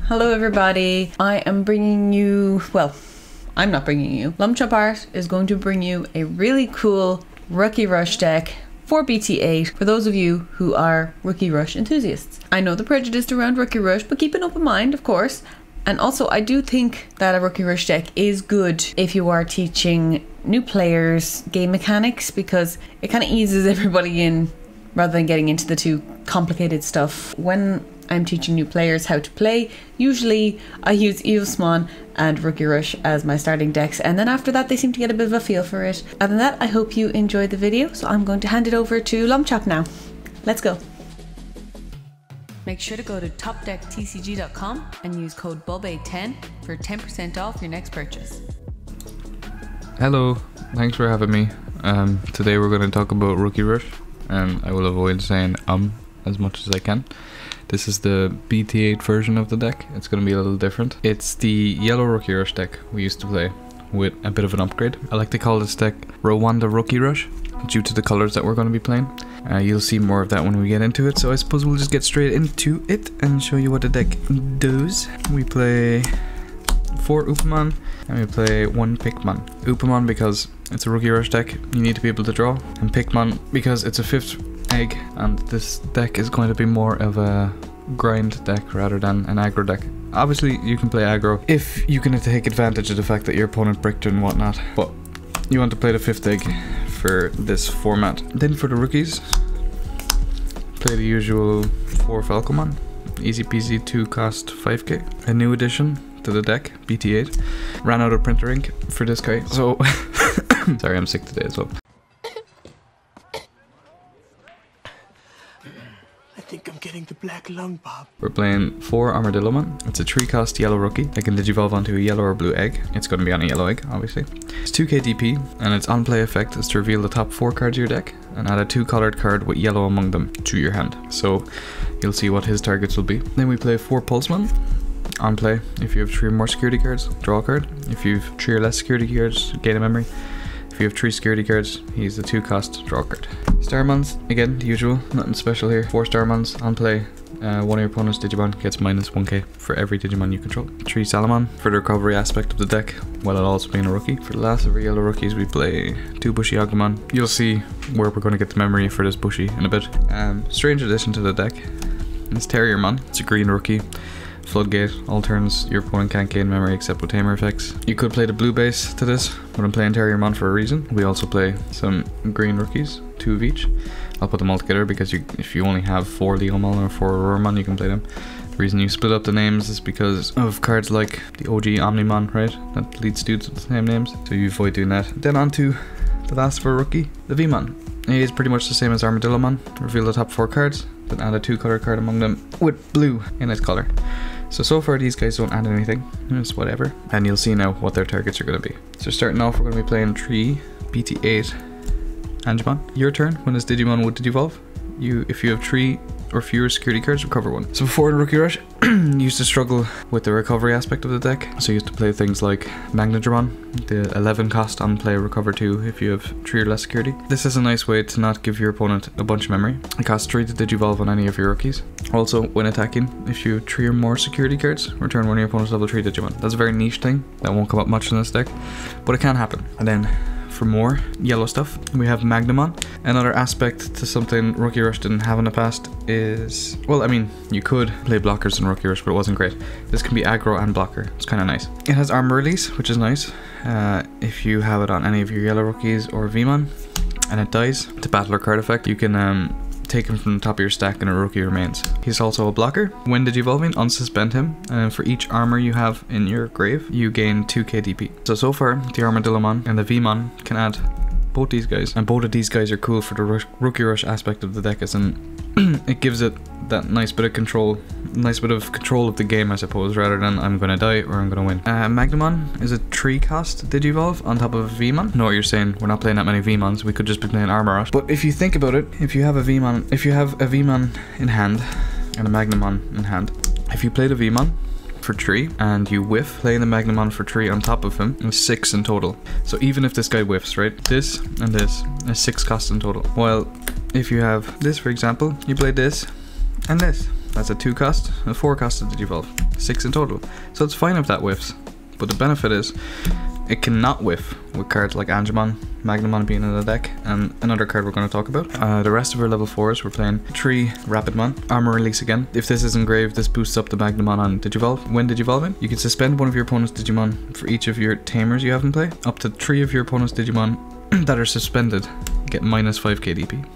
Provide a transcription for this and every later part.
Hello everybody. I am bringing you, well, I'm not bringing you. Lumchop Art is going to bring you a really cool Rookie Rush deck for BT8 for those of you who are Rookie Rush enthusiasts. I know the prejudice around Rookie Rush, but keep an open mind, of course. And also, I do think that a Rookie Rush deck is good if you are teaching new players game mechanics, because it kind of eases everybody in rather than getting into the too complicated stuff. When I'm teaching new players how to play, usually I use Eosmon and Rookie Rush as my starting decks, and then after that they seem to get a bit of a feel for it. Other than that, I hope you enjoyed the video, so I'm going to hand it over to Lumchop now. Let's go. Make sure to go to topdecktcg.com and use code BULB810 for 10% off your next purchase. Hello, thanks for having me. Today we're going to talk about Rookie Rush, and I will avoid saying as much as I can. This is the BT8 version of the deck. It's going to be a little different. It's the yellow Rookie Rush deck we used to play with a bit of an upgrade. I like to call this deck Rwanda Rookie Rush due to the colors that we're going to be playing. You'll see more of that when we get into it, so I suppose we'll just get straight into it and show you what the deck does. We play 4 Upamon and we play 1 Pikmin. Upamon because it's a Rookie Rush deck, you need to be able to draw, and Pikmin because it's a 5th egg, and this deck is going to be more of a grind deck rather than an aggro deck. Obviously you can play aggro if you can take advantage of the fact that your opponent bricked and whatnot, but you want to play the 5th egg for this format. Then for the rookies, play the usual 4 Falcomon, easy peasy, 2 cost 5k. A new addition to the deck, BT8, ran out of printer ink for this guy, so sorry, I'm sick today as well. I think I'm getting the black lung, Bob. We're playing 4 Armadillomon. It's a 3 cost yellow rookie that can digivolve onto a yellow or blue egg. It's going to be on a yellow egg, obviously. It's 2k DP, and its on-play effect is to reveal the top 4 cards of your deck and add a 2 colored card with yellow among them to your hand. So you'll see what his targets will be. Then we play 4 Pulsemon. On play, if you have 3 or more security cards, draw a card. If you have 3 or less security cards, gain a memory. If you have 3 security cards, he's the 2 cost draw card. Starmons, again, the usual, nothing special here. 4 Starmons on play. One of your opponent's Digimon gets minus 1k for every Digimon you control. 3 Salamon for the recovery aspect of the deck, while it also being a rookie. For the last of our yellow rookies, we play 2 Bushy Agumon. You'll see where we're going to get the memory for this Bushy in a bit. Strange addition to the deck. It's Terriermon. It's a green rookie. Floodgate, all turns your opponent can't gain memory except with tamer effects. You could play the blue base to this, but I'm playing Terriermon for a reason. We also play some green rookies, 2 of each. I'll put them all together because if you only have 4 Leomon or 4 Auroromon, you can play them. The reason you split up the names is because of cards like the OG Omnimon, right? That leads dudes with the same names, so you avoid doing that. Then on to the last for a rookie, the Vmon. He is pretty much the same as Armadillomon. Reveal the top 4 cards, then add a 2 color card among them with blue in its color. So far these guys don't add anything, it's whatever, and you'll see now what their targets are going to be. So starting off, we're going to be playing 3 BT8 Angemon. Your turn, when this Digimon would digivolve, if you have 3 or fewer security cards, recover 1. So before in Rookie Rush, you used to struggle with the recovery aspect of the deck, so you used to play things like Magnadramon, the 11 cost on play, recover 2 if you have 3 or less security. This is a nice way to not give your opponent a bunch of memory. It costs 3 to digivolve on any of your rookies. Also, when attacking, if you have 3 or more security cards, return one of your opponent's level 3 Digimon. That's a very niche thing that won't come up much in this deck, but it can happen. And then for more yellow stuff, we have Magnamon. Another aspect to something Rookie Rush didn't have in the past is, well, I mean, you could play blockers in Rookie Rush, but it wasn't great. This can be aggro and blocker. It's kind of nice. It has armor release, which is nice. If you have it on any of your yellow rookies or Vmon and it dies, it's a battler card effect. You can take him from the top of your stack and a rookie remains. He's also a blocker. When digivolving, unsuspend him, and for each armor you have in your grave, you gain 2k DP. So far, the Armadillomon and the Vmon can add both these guys, and both of these guys are cool for the Rookie Rush aspect of the deck, as in it gives it that nice bit of control of the game, I suppose, rather than I'm gonna die or I'm gonna win. Magnamon is a 3 cost digivolve on top of a Vmon. I know what you're saying, we're not playing that many Vmons, we could just be playing Armor Rush. But if you think about it, if you have a Vmon in hand and a Magnamon in hand, if you play the Vmon for 3 and you whiff, playing the Magnamon for 3 on top of him is 6 in total. So even if this guy whiffs, right, this and this is 6 cost in total. While if you have this, for example, you play this and this, That's a 2 cost, a 4 cost to digivolve, 6 in total. So it's fine if that whiffs, but the benefit is it cannot whiff with cards like Angemon, Magnamon being in the deck, and another card we're going to talk about. The rest of our level 4s, we're playing 3 Rapidmon, Armor Release again. If this is engraved, this boosts up the Magnamon on Digivolve. When Digivolving, you can suspend one of your opponent's Digimon for each of your Tamers you have in play. Up to 3 of your opponent's Digimon that are suspended get minus 5 KDP.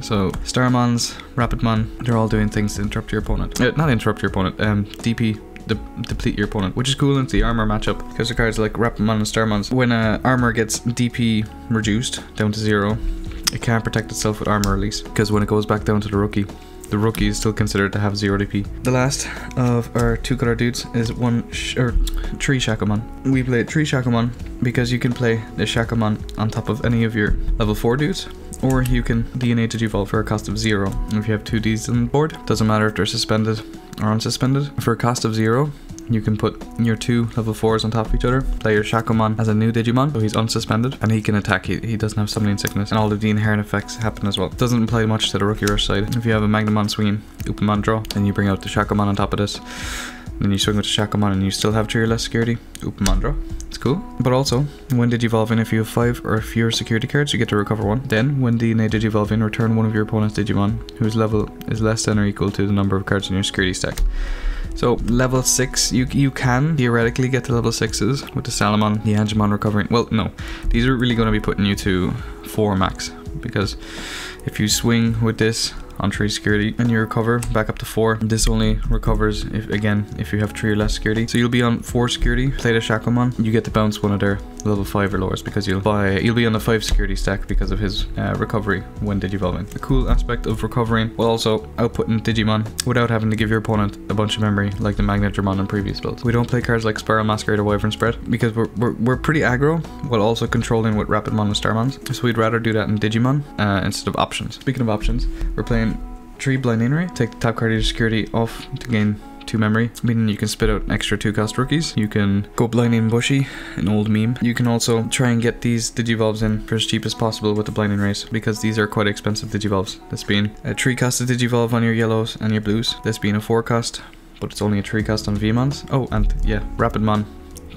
So Starmons, Rapidmon, they're all doing things to interrupt your opponent. Not interrupt your opponent, DP. Deplete your opponent, which is cool into the armor matchup because the cards like Rapidmon and Starmons, when armor gets DP reduced down to 0, it can't protect itself with armor release, because when it goes back down to the rookie is still considered to have 0 DP. The last of our 2 color dudes is 3 Shakomon. We played 3 Shakomon because you can play the Shakomon on top of any of your level 4 dudes, or you can DNA Digivolve for a cost of 0. If you have 2 Ds on the board, doesn't matter if they're suspended or unsuspended. For a cost of 0, you can put your 2 level 4s on top of each other, play your Shakomon as a new Digimon, so he's unsuspended, and he can attack. He doesn't have Summoning Sickness, and all of the inherent effects happen as well. Doesn't apply much to the Rookie Rush side. If you have a Magnamon swinging Upamon draw, then you bring out the Shakomon on top of this, then you swing with the Shakomon and you still have 3 or less security, Upamon draw. It's cool. But also, when Digivolving, if you have 5 or fewer security cards, you get to recover 1. Then, when DNA Digivolving, return one of your opponent's Digimon whose level is less than or equal to the number of cards in your security stack. So level 6, you can theoretically get to level 6s with the Salamon, the Angemon recovering. Well, no, these are really going to be putting you to 4 max, because if you swing with this on 3 security and you recover back up to 4, this only recovers if you have 3 or less security. So you'll be on 4 security, play the Shakomon, you get to bounce one of their level 5 or lowers, because you'll be on the 5 security stack because of his recovery when Digivolving. The cool aspect of recovering while also outputting Digimon without having to give your opponent a bunch of memory like the Magnetramon in previous builds. We don't play cards like Spiral Masquerade or Wyvern Spread because we're pretty aggro while also controlling with Rapidmon and Starmons. So we'd rather do that in Digimon instead of options. Speaking of options, we're playing 3 Blinding Ray. Take the top card of your security off to gain 2 memory, meaning you can spit out extra 2 cost rookies. You can go Blinding Bushy, an old meme. You can also try and get these Digivolves in for as cheap as possible with the Blinding Rays, because these are quite expensive Digivolves. This being a 3 cost to Digivolve on your yellows and your blues. This being a 4 cost, but it's only a 3 cost on Vmons. Oh, and yeah, Rapidmon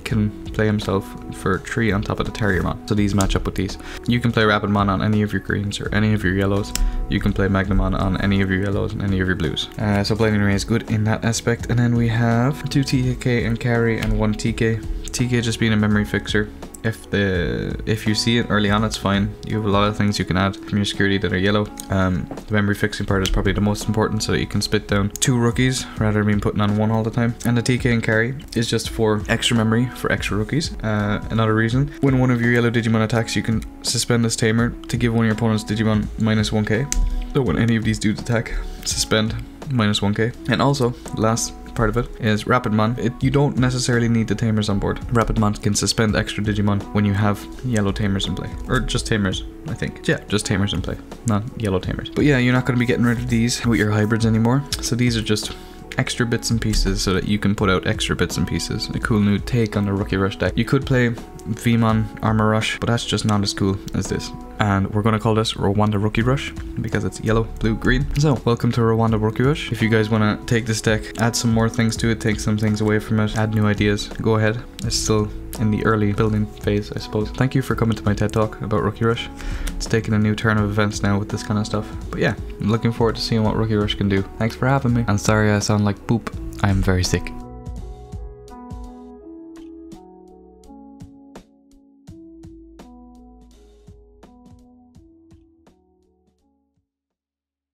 can play himself for 3 on top of the Terriermon. So these match up with these. You can play Rapidmon on any of your greens or any of your yellows. You can play Magnamon on any of your yellows and any of your blues. So Blinding Ray is good in that aspect. And then we have 2 TK and carry and 1 TK. TK just being a memory fixer. If you see it early on, it's fine. You have a lot of things you can add from your security that are yellow. The memory fixing part is probably the most important, so that you can spit down 2 rookies rather than being putting on 1 all the time. And the TK and carry is just for extra memory for extra rookies. Another reason, when one of your yellow Digimon attacks, you can suspend this tamer to give one of your opponent's Digimon minus 1k. So when any of these dudes attack, suspend minus 1k. And also, last part of it is Rapidmon. You don't necessarily need the tamers on board. Rapidmon can suspend extra Digimon when you have yellow tamers in play, or just tamers, I think. Yeah, just tamers in play, not yellow tamers. But yeah, you're not going to be getting rid of these with your hybrids anymore, so these are just extra bits and pieces so that you can put out extra bits and pieces. A cool new take on the Rookie Rush deck. You could play Vmon Armor Rush, but that's just not as cool as this. And we're going to call this Rwanda Rookie Rush because it's yellow, blue, green. So welcome to Rwanda Rookie Rush. If you guys want to take this deck, add some more things to it, take some things away from it, add new ideas, go ahead. It's still in the early building phase, I suppose. Thank you for coming to my TED Talk about Rookie Rush. It's taken a new turn of events now with this kind of stuff. But yeah, I'm looking forward to seeing what Rookie Rush can do. Thanks for having me. And sorry I sound like poop. I am very sick.